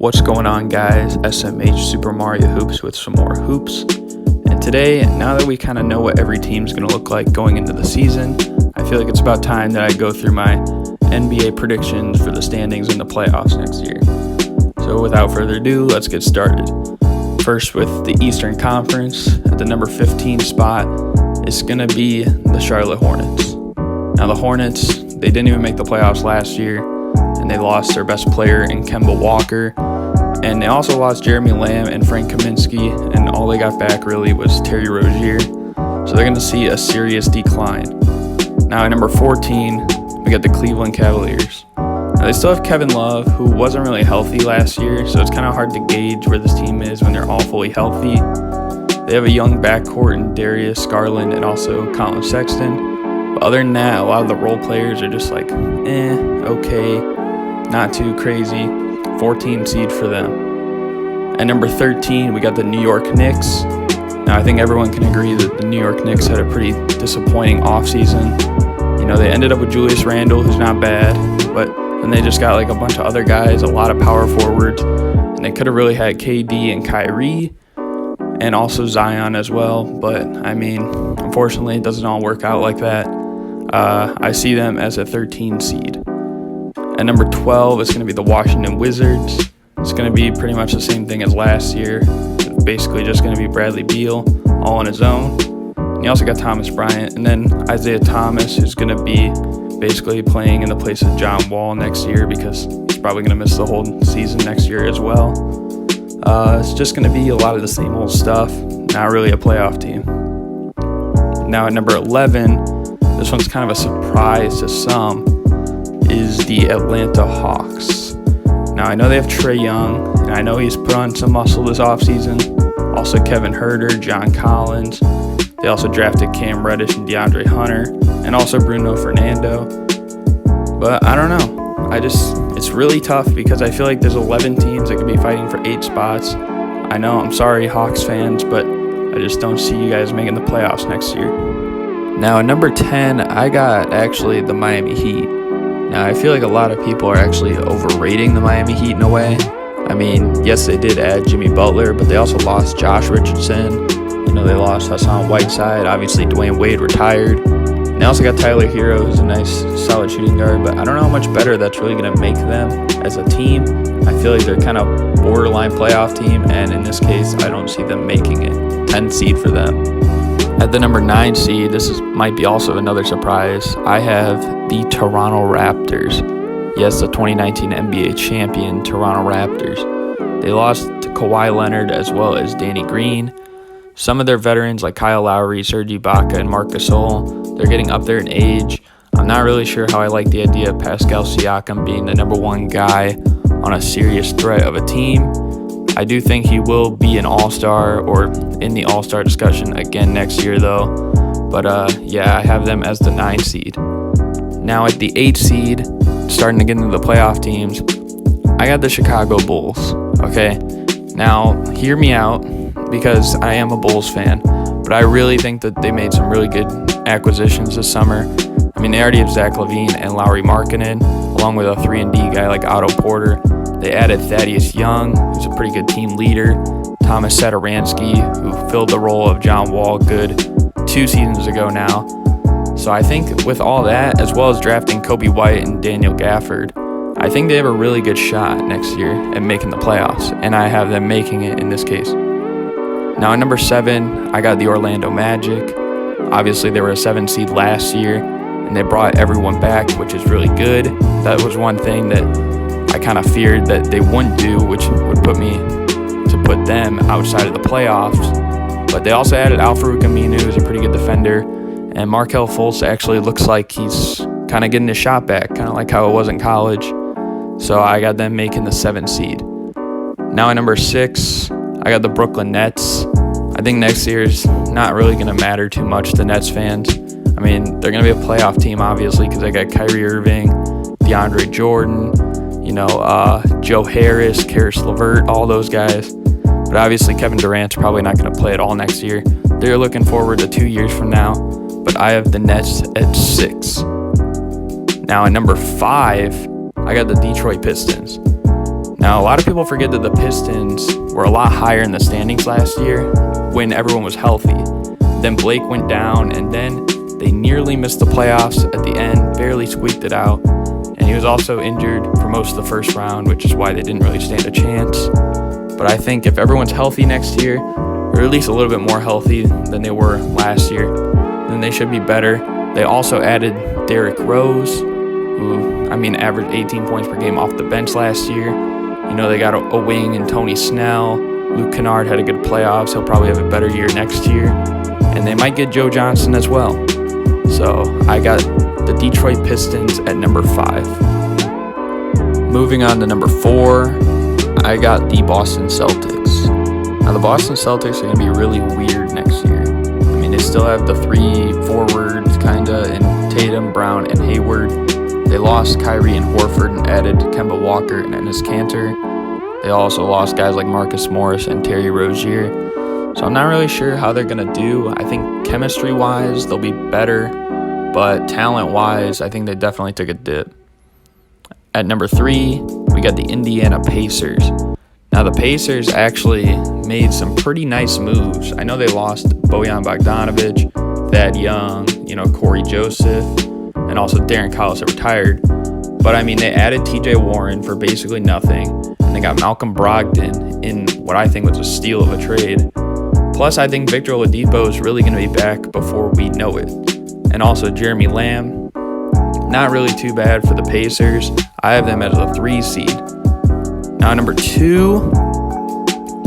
What's going on, guys? SMH Super Mario Hoops with some more hoops. And today, now that we kind of know what every team's going to look like going into the season, I feel like it's about time that I go through my NBA predictions for the standings in the playoffs next year. So without further ado, let's get started. First, with the Eastern Conference, at the number 15 spot, it's going to be the Charlotte Hornets. Now, the Hornets, they didn't even make the playoffs last year, and they lost their best player in Kemba Walker. And they also lost Jeremy Lamb and Frank Kaminsky, and all they got back really was Terry Rozier. So they're going to see a serious decline. Now, at number 14, we got the Cleveland Cavaliers. Now, they still have Kevin Love, who wasn't really healthy last year, so it's kind of hard to gauge where this team is when they're all fully healthy. They have a young backcourt in Darius Garland and also Colin Sexton. But other than that, a lot of the role players are just like, okay, not too crazy. 14 seed for them. At number 13, we got the New York Knicks. Now, I think everyone can agree that the New York Knicks had a pretty disappointing offseason. You know, they ended up with Julius Randle, who's not bad, but then they just got like a bunch of other guys, a lot of power forwards, and they could have really had KD and Kyrie and also Zion as well. But, I mean, unfortunately, it doesn't all work out like that. I see them as a 13 seed. At number 12, it's going to be the Washington Wizards. It's going to be pretty much the same thing as last year. It's basically just going to be Bradley Beal all on his own. And you also got Thomas Bryant. And then Isaiah Thomas, who's going to be basically playing in the place of John Wall next year because he's probably going to miss the whole season next year as well. It's just going to be a lot of the same old stuff. Not really a playoff team. Now at number 11, this one's kind of a surprise to some, is the Atlanta Hawks. Now, I know they have Trae Young, and I know he's put on some muscle this offseason. Also, Kevin Huerter, John Collins. They also drafted Cam Reddish and DeAndre Hunter, and also Bruno Fernando. But I don't know. It's really tough because I feel like there's 11 teams that could be fighting for 8 spots. I know, I'm sorry, Hawks fans, but I just don't see you guys making the playoffs next year. Now, at number 10, I got actually the Miami Heat. Now, I feel like a lot of people are actually overrating the Miami Heat in a way. I mean, yes, they did add Jimmy Butler, but they also lost Josh Richardson. You know, they lost Hassan Whiteside. Obviously, Dwayne Wade retired. And they also got Tyler Hero, who's a nice, solid shooting guard, but I don't know how much better that's really going to make them as a team. I feel like they're kind of borderline playoff team, and in this case, I don't see them making it. 10 seed for them. At the number 9 seed, might be also another surprise. I have the Toronto Raptors. Yes, the 2019 NBA champion Toronto Raptors. They lost to Kawhi Leonard as well as Danny Green. Some of their veterans like Kyle Lowry, Serge Ibaka, and Marc Gasol, they're getting up there in age. I'm not really sure how I like the idea of Pascal Siakam being the number 1 guy on a serious threat of a team. I do think he will be an all-star or in the all-star discussion again next year, though. But, I have them as the 9 seed. Now, at the 8 seed, starting to get into the playoff teams, I got the Chicago Bulls, okay? Now, hear me out, because I am a Bulls fan, but I really think that they made some really good acquisitions this summer. I mean, they already have Zach LaVine and Lauri Markkanen, along with a 3-and-D guy like Otto Porter. They added Thaddeus Young, who's a pretty good team leader, Thomas Satoransky, who filled the role of John Wall good 2 seasons ago now. So I think with all that, as well as drafting Kobe White and Daniel Gafford, I think they have a really good shot next year at making the playoffs, and I have them making it in this case. Now at number 7, I got the Orlando Magic. Obviously, they were a 7 seed last year, and they brought everyone back, which is really good. That was one thing that I kind of feared that they wouldn't do, which would put them outside of the playoffs. But they also added Al-Farouq Aminu, who's a pretty good defender, and Markelle Fultz actually looks like he's kind of getting his shot back, kind of like how it was in college. So I got them making the 7 seed. Now at number 6, I got the Brooklyn Nets. I think next year is not really going to matter too much to Nets fans. I mean, they're going to be a playoff team, obviously, because they got Kyrie Irving, DeAndre Jordan, Joe Harris, Karis LeVert, all those guys. But obviously, Kevin Durant's probably not going to play at all next year. They're looking forward to 2 years from now. But I have the Nets at 6. Now, at number 5, I got the Detroit Pistons. Now, a lot of people forget that the Pistons were a lot higher in the standings last year when everyone was healthy. Then Blake went down, and then they nearly missed the playoffs at the end, barely squeaked it out. And he was also injured for most of the first round, which is why they didn't really stand a chance. But I think if everyone's healthy next year, or at least a little bit more healthy than they were last year, then they should be better. They also added Derrick Rose, who, averaged 18 points per game off the bench last year. They got a wing in Tony Snell. Luke Kennard had a good playoffs. He'll probably have a better year next year. And they might get Joe Johnson as well. So I got the Detroit Pistons at number 5. Moving on to number 4, I got the Boston Celtics. Now the Boston Celtics are going to be really weird next year. They still have the 3 forwards kinda in Tatum, Brown, and Hayward. They lost Kyrie and Horford and added Kemba Walker and Enes Kanter. They also lost guys like Marcus Morris and Terry Rozier. So I'm not really sure how they're going to do. I think chemistry-wise, they'll be better. But talent-wise, I think they definitely took a dip. At number 3, we got the Indiana Pacers. Now, the Pacers actually made some pretty nice moves. I know they lost Bojan Bogdanovic, Thad Young, Corey Joseph, and also Darren Collis that retired. But, they added TJ Warren for basically nothing, and they got Malcolm Brogdon in what I think was a steal of a trade. Plus, I think Victor Oladipo is really going to be back before we know it. And also Jeremy Lamb, not really too bad for the Pacers. I have them as a 3 seed. Now, number 2,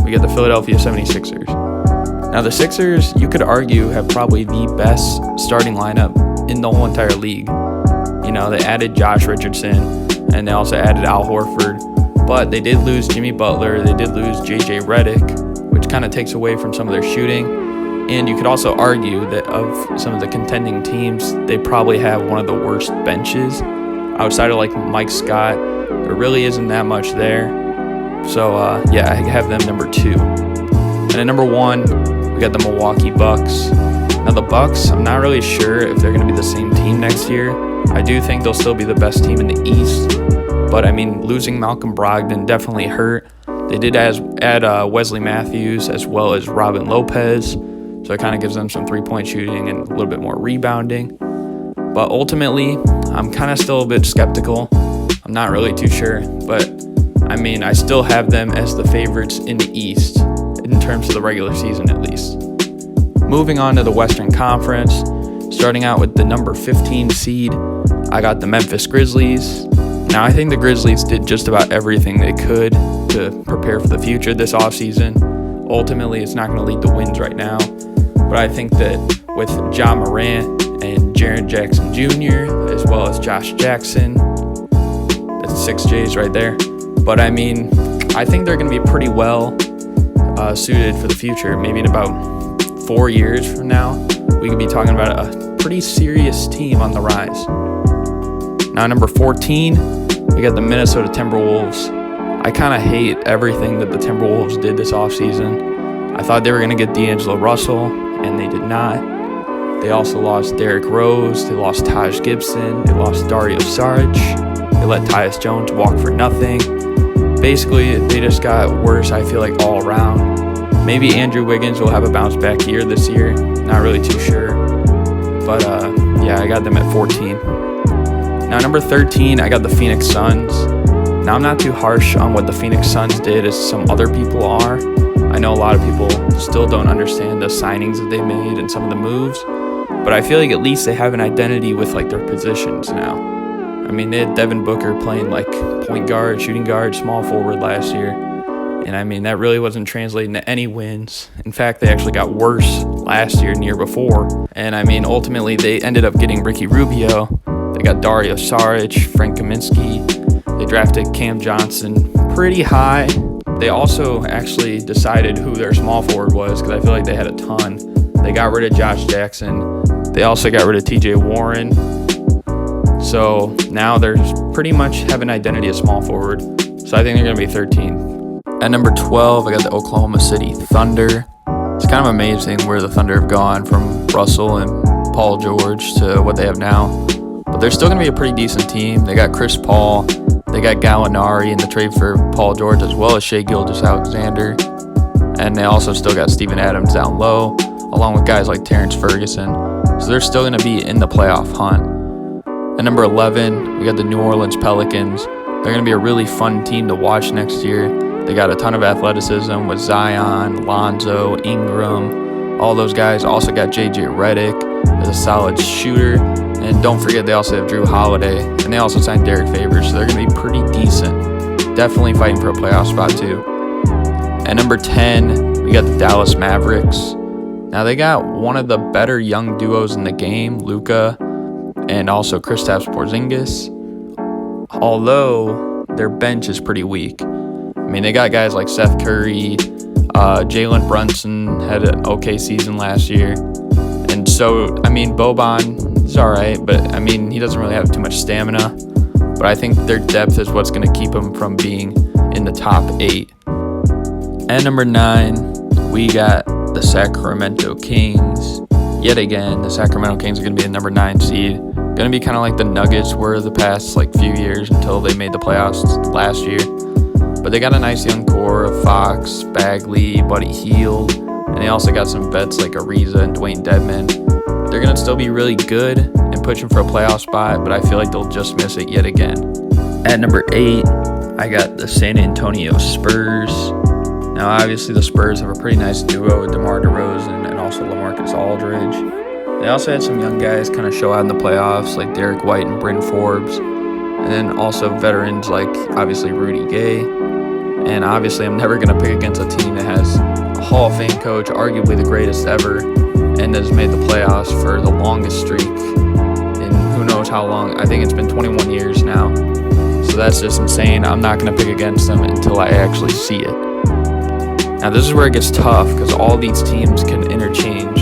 we got the Philadelphia 76ers. Now, the Sixers, you could argue, have probably the best starting lineup in the whole entire league. They added Josh Richardson, and they also added Al Horford. But they did lose Jimmy Butler. They did lose J.J. Redick, which kind of takes away from some of their shooting. And you could also argue that of some of the contending teams, they probably have one of the worst benches. Outside of, Mike Scott, there really isn't that much there. So, I have them number 2. And at number 1, we got the Milwaukee Bucks. Now, the Bucks, I'm not really sure if they're going to be the same team next year. I do think they'll still be the best team in the East. But, losing Malcolm Brogdon definitely hurt. They did add Wesley Matthews as well as Robin Lopez. So it kind of gives them some 3-point shooting and a little bit more rebounding. But ultimately, I'm kind of still a bit skeptical. I'm not really too sure. But, I still have them as the favorites in the East, in terms of the regular season at least. Moving on to the Western Conference, starting out with the number 15 seed, I got the Memphis Grizzlies. Now, I think the Grizzlies did just about everything they could to prepare for the future this offseason. Ultimately, it's not going to lead to wins right now. But I think that with Ja Morant and Jaren Jackson Jr., as well as Josh Jackson, that's 6 J's right there. But, I think they're going to be pretty well suited for the future. Maybe in about 4 years from now, we could be talking about a pretty serious team on the rise. Now, number 14, we got the Minnesota Timberwolves. I kind of hate everything that the Timberwolves did this offseason. I thought they were going to get D'Angelo Russell, and they did not. They also lost Derrick Rose. They lost Taj Gibson. They lost Dario Saric. They let Tyus Jones walk for nothing. Basically, they just got worse, I feel like, all around. Maybe Andrew Wiggins will have a bounce-back year this year. Not really too sure. But, I got them at 14. Now, number 13, I got the Phoenix Suns. Now, I'm not too harsh on what the Phoenix Suns did as some other people are. I know a lot of people still don't understand the signings that they made and some of the moves. But I feel like at least they have an identity with, their positions now. They had Devin Booker playing, point guard, shooting guard, small forward last year. And, that really wasn't translating to any wins. In fact, they actually got worse last year and the year before. And, ultimately, they ended up getting Ricky Rubio. They got Dario Saric, Frank Kaminsky. They drafted Cam Johnson pretty high. They also actually decided who their small forward was because I feel like they had a ton. They got rid of Josh Jackson. They also got rid of TJ Warren. So now they're pretty much have an identity as small forward. So I think they're going to be 13. At number 12, I got the Oklahoma City Thunder. It's kind of amazing where the Thunder have gone from Russell and Paul George to what they have now. But they're still going to be a pretty decent team. They got Chris Paul. They got Gallinari in the trade for Paul George, as well as Shai Gilgeous-Alexander. And they also still got Steven Adams down low, along with guys like Terrence Ferguson. So they're still going to be in the playoff hunt. At number 11, we got the New Orleans Pelicans. They're going to be a really fun team to watch next year. They got a ton of athleticism with Zion, Lonzo, Ingram, all those guys. Also got J.J. Redick as a solid shooter. And don't forget, they also have Drew Holiday. And they also signed Derek Favors, so they're going to be pretty decent. Definitely fighting for a playoff spot, too. At number 10, we got the Dallas Mavericks. Now, they got one of the better young duos in the game, Luka and also Kristaps Porzingis. Although their bench is pretty weak. I mean, they got guys like Seth Curry, Jalen Brunson had an okay season last year. And so, I mean, Boban is all right, but, I mean, he doesn't really have too much stamina. But I think their depth is what's going to keep them from being in the top 8. At number 9, we got the Sacramento Kings. Yet again, the Sacramento Kings are going to be a number 9 seed. Going to be kind of like the Nuggets were the past few years until they made the playoffs last year. But they got a nice young core of Fox, Bagley, Buddy Hield, and they also got some vets like Ariza and Dwayne Dedmon. They're going to still be really good and pushing for a playoff spot, but I feel like they'll just miss it yet again. At number 8, I got the San Antonio Spurs. Now, obviously, the Spurs have a pretty nice duo with DeMar DeRozan and also LaMarcus Aldridge. They also had some young guys kind of show out in the playoffs, like Derek White and Bryn Forbes. And then also veterans like, obviously, Rudy Gay. And obviously, I'm never going to pick against a team that has a Hall of Fame coach, arguably the greatest ever, and has made the playoffs for the longest streak in who knows how long. I think it's been 21 years now. So that's just insane. I'm not going to pick against them until I actually see it. Now, this is where it gets tough because all these teams can interchange,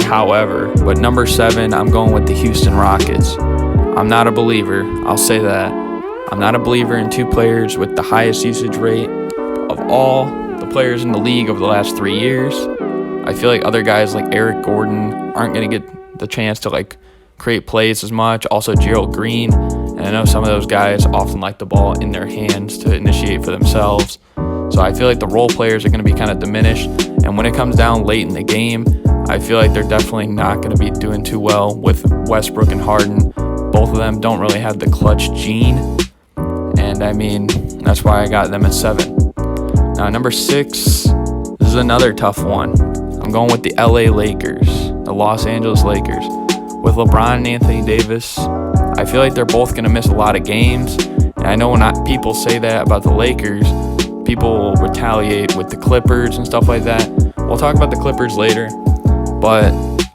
however. But number 7, I'm going with the Houston Rockets. I'm not a believer, I'll say that. I'm not a believer in 2 players with the highest usage rate of all the players in the league over the last 3 years. I feel like other guys like Eric Gordon aren't going to get the chance to create plays as much. Also Gerald Green, and I know some of those guys often like the ball in their hands to initiate for themselves. So I feel like the role players are going to be kind of diminished. And when it comes down late in the game, I feel like they're definitely not going to be doing too well with Westbrook and Harden. Both of them don't really have the clutch gene. And I mean, that's why I got them at 7. Now, number 6, this is another tough one. I'm going with the LA Lakers, the Los Angeles Lakers. With LeBron and Anthony Davis, I feel like they're both going to miss a lot of games. And I know when people say that about the Lakers, people will retaliate with the Clippers and stuff like that. We'll talk about the Clippers later. But,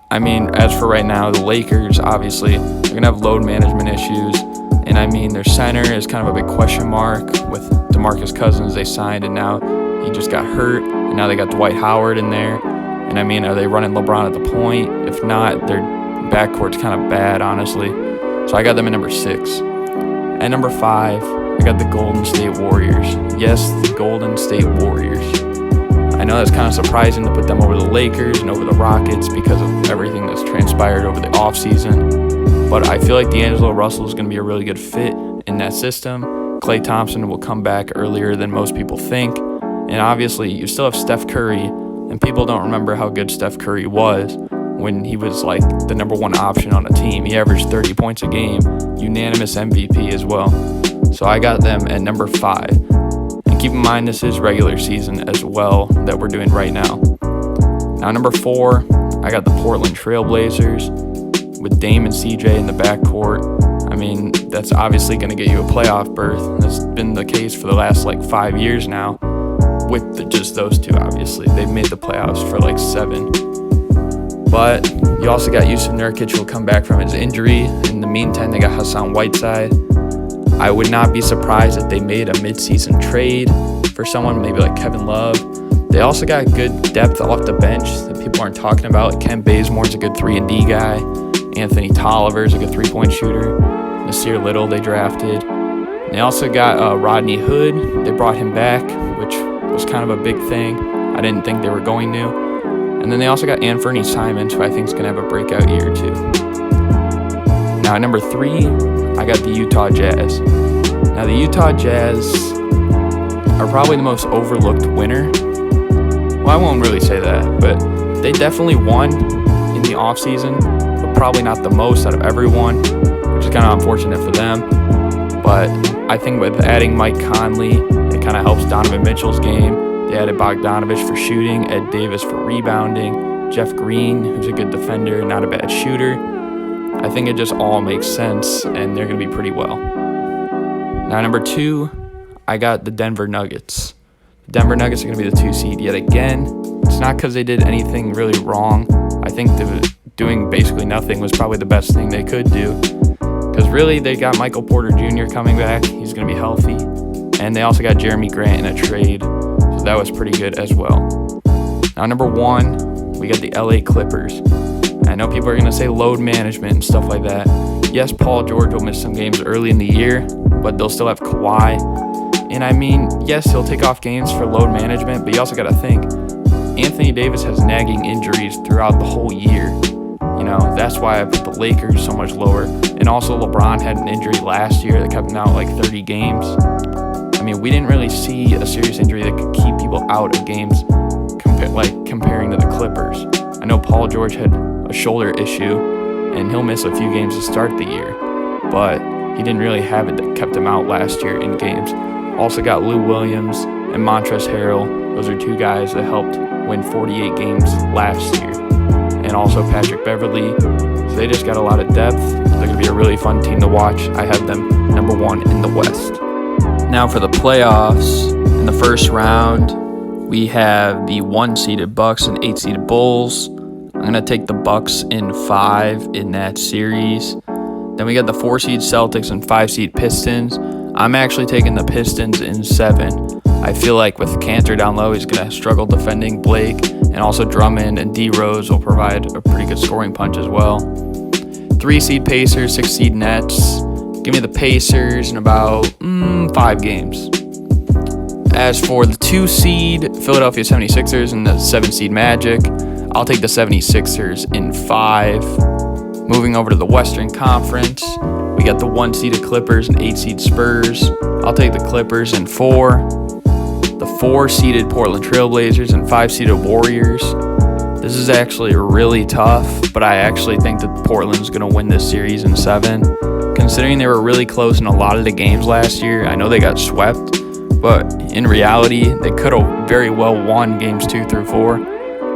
I mean, as for right now, the Lakers, obviously, they're going to have load management issues. And, I mean, their center is kind of a big question mark with DeMarcus Cousins they signed, and now he just got hurt. And now they got Dwight Howard in there. And, I mean, are they running LeBron at the point? If not, their backcourt's kind of bad, honestly. So I got them at number 6. At number 5, I got the Golden State Warriors. Yes, the Golden State Warriors. I know that's kind of surprising to put them over the Lakers and over the Rockets because of everything that's transpired over the offseason. But I feel like D'Angelo Russell is going to be a really good fit in that system. Klay Thompson will come back earlier than most people think. And obviously, you still have Steph Curry, and people don't remember how good Steph Curry was when he was the number 1 option on a team. He averaged 30 points a game, unanimous MVP as well. So I got them at number 5. And keep in mind, this is regular season as well that we're doing right now. Now, number 4, I got the Portland Trailblazers with Dame and CJ in the backcourt. I mean, that's obviously going to get you a playoff berth. That's been the case for the last 5 years now with just those two, obviously. They've made the playoffs for 7. But you also got Yusuf Nurkic, who will come back from his injury. In the meantime, they got Hassan Whiteside. I would not be surprised if they made a midseason trade for someone, maybe like Kevin Love. They also got good depth off the bench that people aren't talking about. Kent Bazemore's a good 3-and-D guy. Anthony Tolliver's a good 3-point shooter. Nasir Little they drafted. And they also got Rodney Hood. They brought him back, which was kind of a big thing. I didn't think they were going to. And then they also got Anthony Simons, who I think is going to have a breakout year or two. Now, at number 3, I got the Utah Jazz. Now, Now, the Utah Jazz are probably the most overlooked winner. Well, I won't really say that, but they definitely won in the offseason, but probably not the most out of everyone, which is kind of unfortunate for them. But I think with adding Mike Conley, it kind of helps Donovan Mitchell's game. They added Bogdanovich for shooting, Ed Davis for rebounding, Jeff Green, who's a good defender, not a bad shooter. I think it just all makes sense, and they're going to be pretty well. Now, number 2, I got the Denver Nuggets. The Denver Nuggets are going to be the 2 seed yet again. It's not because they did anything really wrong. I think doing basically nothing was probably the best thing they could do. Because really, they got Michael Porter Jr. coming back. He's going to be healthy. And they also got Jeremy Grant in a trade. So that was pretty good as well. Now, number 1, we got the LA Clippers. I know people are going to say load management and stuff like that. Yes, Paul George will miss some games early in the year, but they'll still have Kawhi. And I mean, yes, he'll take off games for load management, but you also got to think, Anthony Davis has nagging injuries throughout the whole year. You know, that's why I put the Lakers so much lower. And also LeBron had an injury last year that kept him out like 30 games. I mean, we didn't really see a serious injury that could keep people out of games comparing to the Clippers. I know Paul George had a shoulder issue, and he'll miss a few games to start the year, but he didn't really have it that kept him out last year in games. Also got Lou Williams and Montrezl Harrell. Those are 2 guys that helped win 48 games last year. And also Patrick Beverley. So they just got a lot of depth. They're going to be a really fun team to watch. I have them number 1 in the West. Now for the playoffs, in the first round, we have the 1-seeded Bucks and 8-seeded Bulls. I'm going to take the Bucks in 5 in that series. Then we got the 4-seed Celtics and 5-seed Pistons. I'm actually taking the Pistons in 7. I feel like with Cantor down low, he's going to struggle defending Blake. And also Drummond and D Rose will provide a pretty good scoring punch as well. 3-seed Pacers, 6-seed Nets. Give me the Pacers in about 5 games. As for the 2-seed Philadelphia 76ers and the 7-seed Magic, I'll take the 76ers in 5. Moving over to the Western Conference, we got the 1-seeded Clippers and 8-seed Spurs. I'll take the Clippers in 4. The 4-seeded Portland Trailblazers and 5-seeded Warriors. This is actually really tough, but I actually think that Portland's going to win this series in 7. Considering they were really close in a lot of the games last year, I know they got swept, but in reality, they could have very well won games 2 through 4.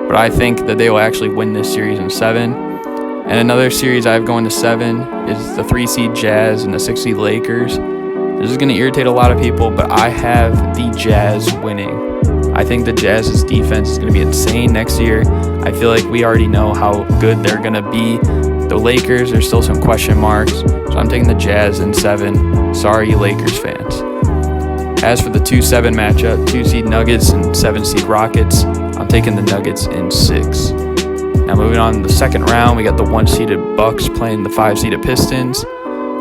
But I think that they will actually win this series in 7. And another series I have going to 7 is the 3-seed Jazz and the 6-seed Lakers. This is going to irritate a lot of people, but I have the Jazz winning. I think the Jazz's defense is going to be insane next year. I feel like we already know how good they're going to be. The Lakers, there's still some question marks, so I'm taking the Jazz in 7. Sorry, Lakers fans. As for the 2-7 matchup, 2-seed Nuggets and 7-seed Rockets, I'm taking the Nuggets in 6. Now moving on to the second round, we got the 1-seeded Bucks playing the 5-seeded Pistons.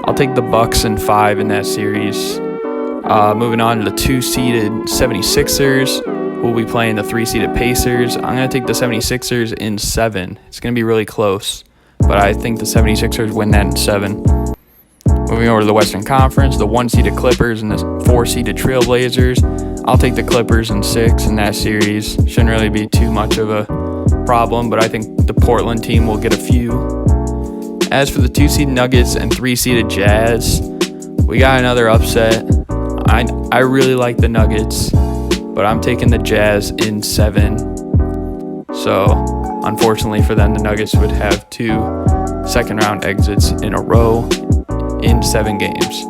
I'll take the Bucks in 5 in that series. Moving on to the 2-seeded 76ers, who will be playing the 3-seeded Pacers. I'm going to take the 76ers in 7. It's going to be really close, but I think the 76ers win that in 7. Moving over to the Western Conference, the 1-seeded Clippers and the 4-seeded Trailblazers. I'll take the Clippers in 6 in that series. Shouldn't really be too much of a problem, but I think the Portland team will get a few. As for the 2-seed Nuggets and 3-seeded Jazz, we got another upset. I really like the Nuggets, but I'm taking the Jazz in 7. So, unfortunately for them, the Nuggets would have 2 second-round exits in a row in 7 games.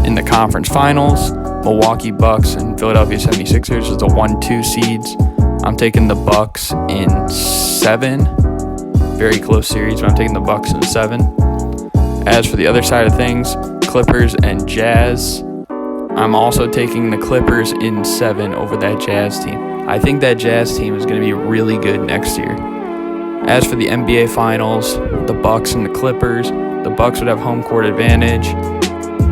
In the conference finals, Milwaukee Bucks and Philadelphia 76ers is the 1-2 seeds. I'm taking the Bucks in 7. Very close series, but I'm taking the Bucks in 7. As for the other side of things, Clippers and Jazz, I'm also taking the Clippers in 7 over that Jazz team. I think that Jazz team is going to be really good next year. As for the NBA Finals, the Bucks and the Clippers, the Bucks would have home court advantage,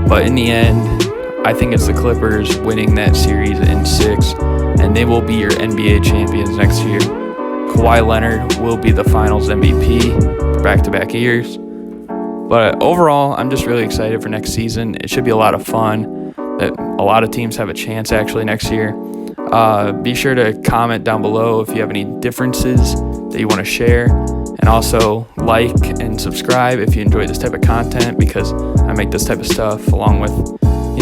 but in the end, I think it's the Clippers winning that series in 6, and they will be your NBA champions next year. Kawhi Leonard will be the Finals MVP for back-to-back years. But overall, I'm just really excited for next season. It should be a lot of fun. that a lot of teams have a chance actually next year. Be sure to comment down below if you have any differences that you want to share, and also like and subscribe if you enjoy this type of content, because I make this type of stuff along with,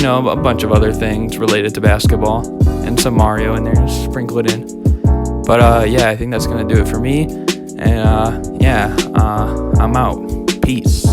a bunch of other things related to basketball and some Mario in there, just sprinkle it in. But I think that's gonna do it for me, and I'm out. Peace.